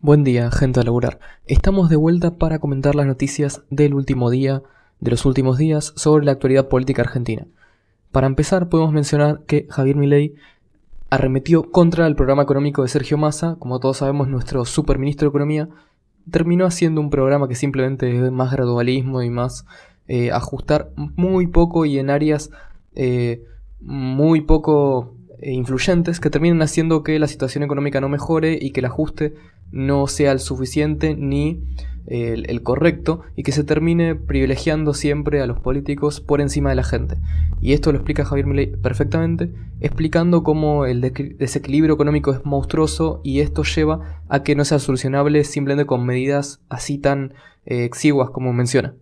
Buen día, gente a laburar. Estamos de vuelta para comentar las noticias del último día, de los últimos días, sobre la actualidad política argentina. Para empezar, podemos mencionar que Javier Milei arremetió contra el programa económico de Sergio Massa. Como todos sabemos, nuestro superministro de Economía terminó haciendo un programa que simplemente es más gradualismo y más ajustar muy poco y en áreas muy poco influyentes, que terminan haciendo que la situación económica no mejore y que el ajuste no sea el suficiente ni el correcto, y que se termine privilegiando siempre a los políticos por encima de la gente. Y esto lo explica Javier Milei perfectamente, explicando cómo el desequilibrio económico es monstruoso y esto lleva a que no sea solucionable simplemente con medidas así tan exiguas como menciona.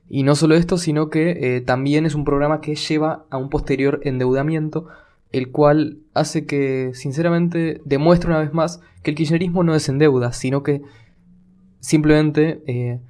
Y no solo esto, sino que también es un programa que lleva a un posterior endeudamiento, el cual hace que, sinceramente, demuestre una vez más que el kirchnerismo no desendeuda, sino que simplemente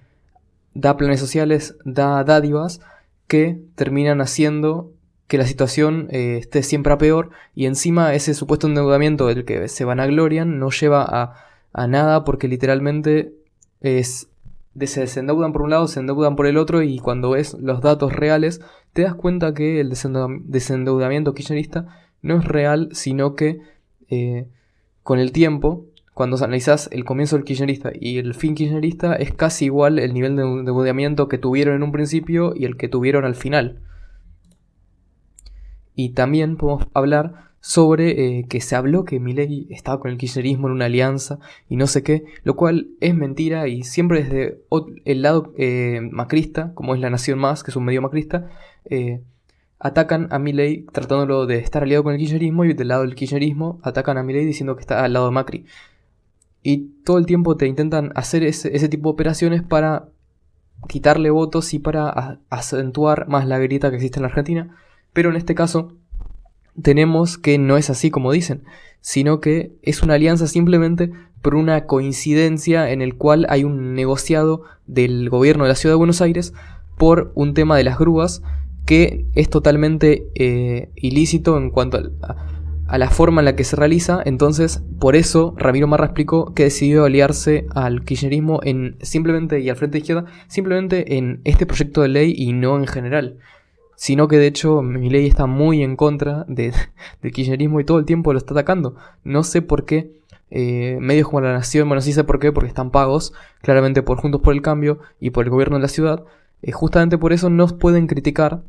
da planes sociales, da dádivas que terminan haciendo que la situación esté siempre a peor, y encima ese supuesto endeudamiento del que se vanaglorian no lleva a nada, porque literalmente se desendeudan por un lado, se endeudan por el otro, y cuando ves los datos reales te das cuenta que el desendeudamiento kirchnerista no es real, sino que con el tiempo, cuando analizás el comienzo del kirchnerista y el fin kirchnerista, es casi igual el nivel de endeudamiento que tuvieron en un principio y el que tuvieron al final. Y también podemos hablar sobre que se habló que Milei estaba con el kirchnerismo en una alianza y no sé qué, lo cual es mentira, y siempre desde el lado macrista, como es La Nación Más, que es un medio macrista, atacan a Milei tratándolo de estar aliado con el kirchnerismo, y del lado del kirchnerismo atacan a Milei diciendo que está al lado de Macri. Y todo el tiempo te intentan hacer ese tipo de operaciones para quitarle votos y para acentuar más la grieta que existe en la Argentina. Pero en este caso tenemos que no es así como dicen, sino que es una alianza simplemente por una coincidencia en el cual hay un negociado del gobierno de la Ciudad de Buenos Aires por un tema de las grúas que es totalmente ilícito en cuanto a la forma en la que se realiza. Entonces, por eso Ramiro Marra explicó que decidió aliarse al kirchnerismo simplemente y al Frente de Izquierda simplemente en este proyecto de ley y no en general. Sino que de hecho Milei está muy en contra del kirchnerismo y todo el tiempo lo está atacando. No sé por qué medios como La Nación, bueno, sí sé por qué, porque están pagos claramente por Juntos por el Cambio y por el gobierno de la ciudad. Justamente por eso no pueden criticar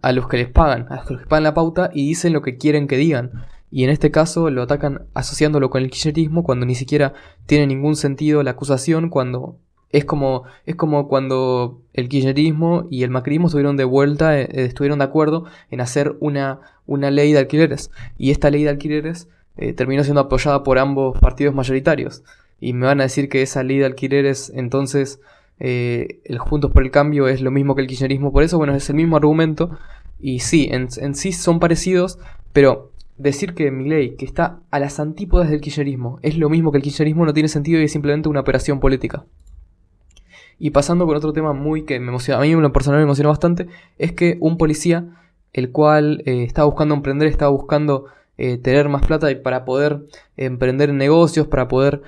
a los que les pagan, a los que les pagan la pauta, y dicen lo que quieren que digan. Y en este caso lo atacan asociándolo con el kirchnerismo cuando ni siquiera tiene ningún sentido la acusación, cuando es como cuando el kirchnerismo y el macrismo estuvieron de vuelta, estuvieron de acuerdo en hacer una ley de alquileres. Y esta ley de alquileres terminó siendo apoyada por ambos partidos mayoritarios. Y me van a decir que esa ley de alquileres, entonces, el Juntos por el Cambio es lo mismo que el kirchnerismo. Por eso, bueno, es el mismo argumento. Y sí, en sí son parecidos, pero decir que Milei, que está a las antípodas del kirchnerismo, es lo mismo que el kirchnerismo no tiene sentido y es simplemente una operación política. Y pasando con otro tema muy que me emociona, a mí en lo personal me emociona bastante, es que un policía, el cual estaba buscando emprender, estaba buscando tener más plata y para poder emprender en negocios, para poder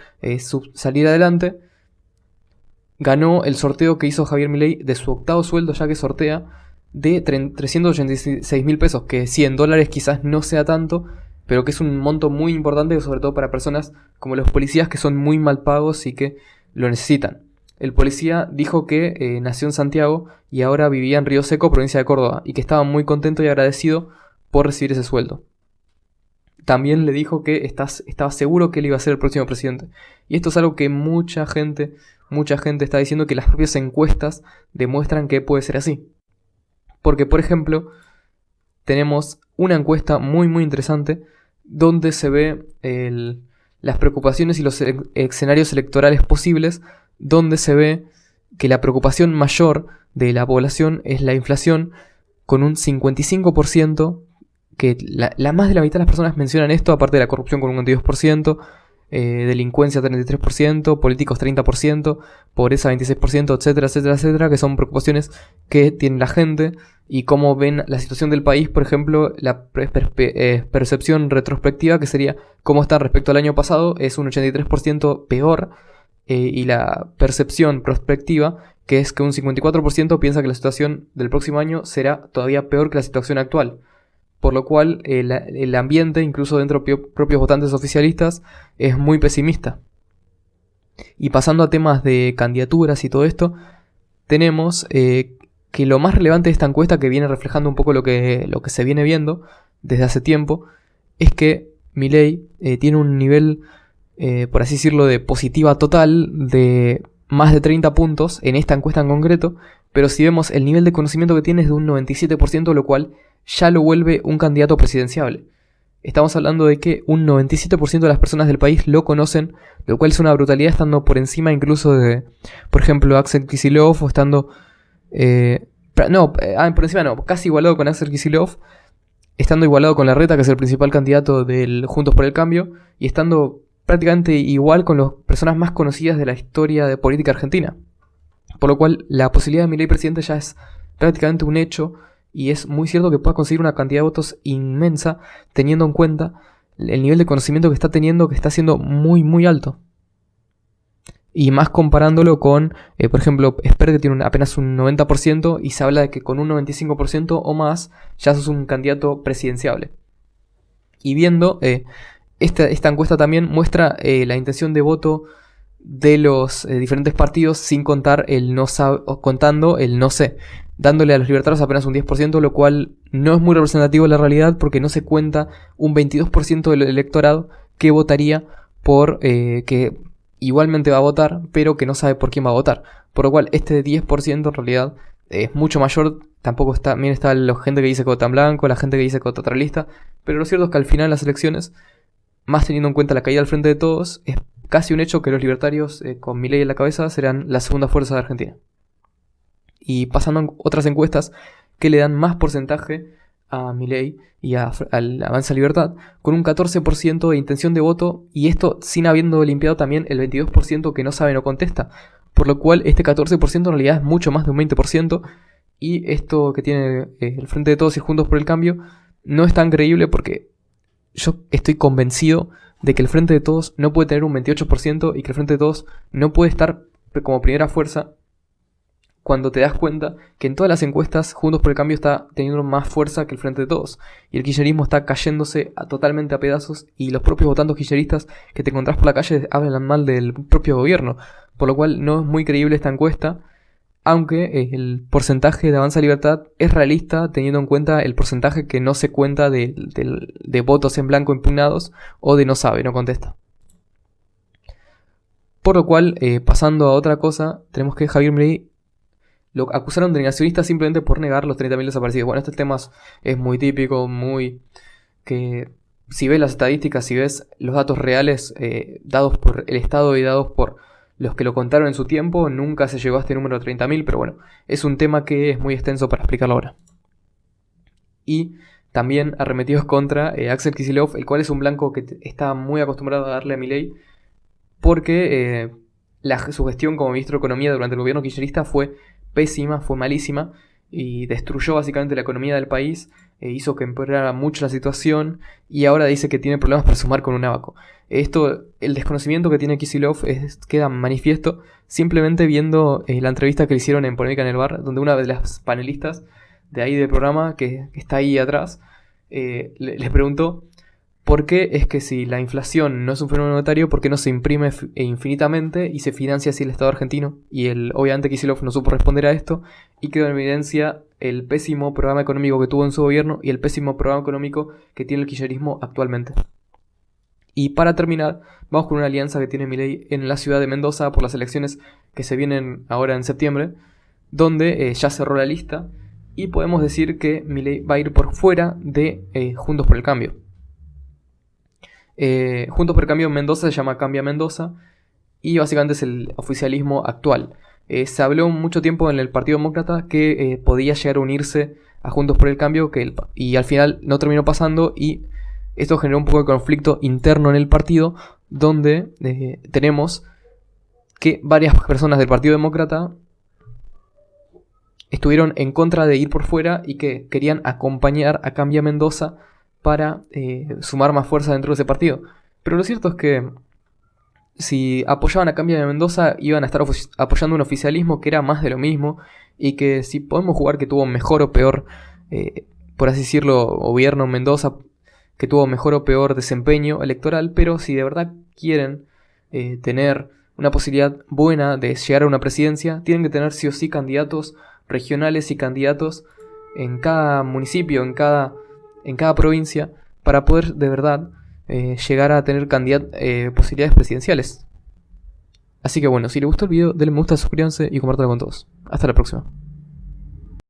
salir adelante, ganó el sorteo que hizo Javier Milei de su octavo sueldo, ya que sortea, de 386.000 pesos, que sí, en dólares quizás no sea tanto, pero que es un monto muy importante, sobre todo para personas como los policías, que son muy mal pagos y que lo necesitan. El policía dijo que nació en Santiago y ahora vivía en Río Seco, provincia de Córdoba, y que estaba muy contento y agradecido por recibir ese sueldo. También le dijo que estaba seguro que él iba a ser el próximo presidente. Y esto es algo que mucha gente está diciendo, que las propias encuestas demuestran que puede ser así. Porque, por ejemplo, tenemos una encuesta muy muy interesante donde se ve las preocupaciones y los escenarios electorales posibles, donde se ve que la preocupación mayor de la población es la inflación, con un 55%, que la más de la mitad de las personas mencionan esto, aparte de la corrupción con un 22%, delincuencia 33%, políticos 30%, pobreza 26%, etcétera, etcétera, etcétera, que son preocupaciones que tiene la gente y cómo ven la situación del país. Por ejemplo, la percepción retrospectiva, que sería cómo está respecto al año pasado, es un 83% peor, y la percepción prospectiva, que es que un 54% piensa que la situación del próximo año será todavía peor que la situación actual. Por lo cual el ambiente, incluso dentro de propios votantes oficialistas, es muy pesimista. Y pasando a temas de candidaturas y todo esto, tenemos que lo más relevante de esta encuesta, que viene reflejando un poco lo que se viene viendo desde hace tiempo, es que Milei tiene un nivel, por así decirlo, de positiva total de más de 30 puntos en esta encuesta en concreto, pero si vemos el nivel de conocimiento que tiene es de un 97%, lo cual ya lo vuelve un candidato presidenciable. Estamos hablando de que un 97% de las personas del país lo conocen, lo cual es una brutalidad, estando por encima incluso de, por ejemplo, Axel Kicillof, o estando... por encima no, casi igualado con Axel Kicillof, estando igualado con Larreta, que es el principal candidato del Juntos por el Cambio, y estando prácticamente igual con las personas más conocidas de la historia de política argentina. Por lo cual la posibilidad de Milei presidente ya es prácticamente un hecho, y es muy cierto que pueda conseguir una cantidad de votos inmensa, teniendo en cuenta el nivel de conocimiento que está teniendo, que está siendo muy muy alto. Y más comparándolo con, por ejemplo, Esper, que tiene apenas un 90%, y se habla de que con un 95% o más ya sos un candidato presidenciable. Y viendo, esta encuesta también muestra la intención de voto de los diferentes partidos, sin contar contando el no sé, dándole a los libertarios apenas un 10%, lo cual no es muy representativo de la realidad, porque no se cuenta un 22% del electorado que votaría por, que igualmente va a votar, pero que no sabe por quién va a votar. Por lo cual este 10% en realidad es mucho mayor. También está la gente que dice que vota en blanco, la gente que dice que vota otra lista, pero lo cierto es que al final las elecciones, más teniendo en cuenta la caída al Frente de Todos, es casi un hecho que los libertarios, con Milei en la cabeza, serán la segunda fuerza de Argentina. Y pasando a otras encuestas que le dan más porcentaje a Milei y al Avanza Libertad, con un 14% de intención de voto, y esto sin habiendo limpiado también el 22% que no sabe no contesta, por lo cual este 14% en realidad es mucho más de un 20%, y esto que tiene el Frente de Todos y Juntos por el Cambio no es tan creíble, porque yo estoy convencido de que el Frente de Todos no puede tener un 28% y que el Frente de Todos no puede estar como primera fuerza, cuando te das cuenta que en todas las encuestas Juntos por el Cambio está teniendo más fuerza que el Frente de Todos, y el kirchnerismo está cayéndose totalmente a pedazos, y los propios votantes kirchneristas que te encontrás por la calle hablan mal del propio gobierno, por lo cual no es muy creíble esta encuesta, aunque el porcentaje de Avanza Libertad es realista, teniendo en cuenta el porcentaje que no se cuenta de votos en blanco impugnados o de no sabe, no contesta. Por lo cual, pasando a otra cosa, tenemos que Javier Milei lo acusaron de negacionista simplemente por negar los 30.000 desaparecidos. Bueno, este tema es muy típico, que si ves las estadísticas, si ves los datos reales dados por el Estado y dados por los que lo contaron en su tiempo, nunca se llegó a este número de 30.000, pero bueno, es un tema que es muy extenso para explicarlo ahora. Y también arremetidos contra Axel Kicillof, el cual es un blanco que está muy acostumbrado a darle a Milei, porque su gestión como ministro de Economía durante el gobierno kirchnerista fue pésima, fue malísima, y destruyó básicamente la economía del país, hizo que empeorara mucho la situación, y ahora dice que tiene problemas para sumar con un abaco. El desconocimiento que tiene Kicillof queda manifiesto simplemente viendo la entrevista que le hicieron en Polémica en el Bar, donde una de las panelistas de ahí del programa, que está ahí atrás, les preguntó por qué es que si la inflación no es un fenómeno monetario, ¿por qué no se imprime infinitamente y se financia así el Estado argentino? Y obviamente Kicillof no supo responder a esto, y quedó en evidencia el pésimo programa económico que tuvo en su gobierno y el pésimo programa económico que tiene el kirchnerismo actualmente. Y para terminar, vamos con una alianza que tiene Milei en la ciudad de Mendoza por las elecciones que se vienen ahora en septiembre, donde ya cerró la lista, y podemos decir que Milei va a ir por fuera de Juntos por el Cambio. Juntos por el Cambio en Mendoza se llama Cambia Mendoza, y básicamente es el oficialismo actual. Se habló mucho tiempo en el Partido Demócrata que podía llegar a unirse a Juntos por el Cambio, y al final no terminó pasando, y esto generó un poco de conflicto interno en el partido, donde tenemos que varias personas del Partido Demócrata estuvieron en contra de ir por fuera y que querían acompañar a Cambia Mendoza para sumar más fuerza dentro de ese partido. Pero lo cierto es que si apoyaban a Cambia Mendoza iban a estar apoyando un oficialismo que era más de lo mismo, y que si podemos jugar que tuvo mejor o peor, por así decirlo, gobierno en Mendoza, que tuvo mejor o peor desempeño electoral, pero si de verdad quieren tener una posibilidad buena de llegar a una presidencia, tienen que tener sí o sí candidatos regionales y candidatos en cada municipio, en cada provincia, para poder de verdad llegar a tener posibilidades presidenciales. Así que bueno, si les gustó el video, denle me gusta, suscríbanse y compártanlo con todos. Hasta la próxima.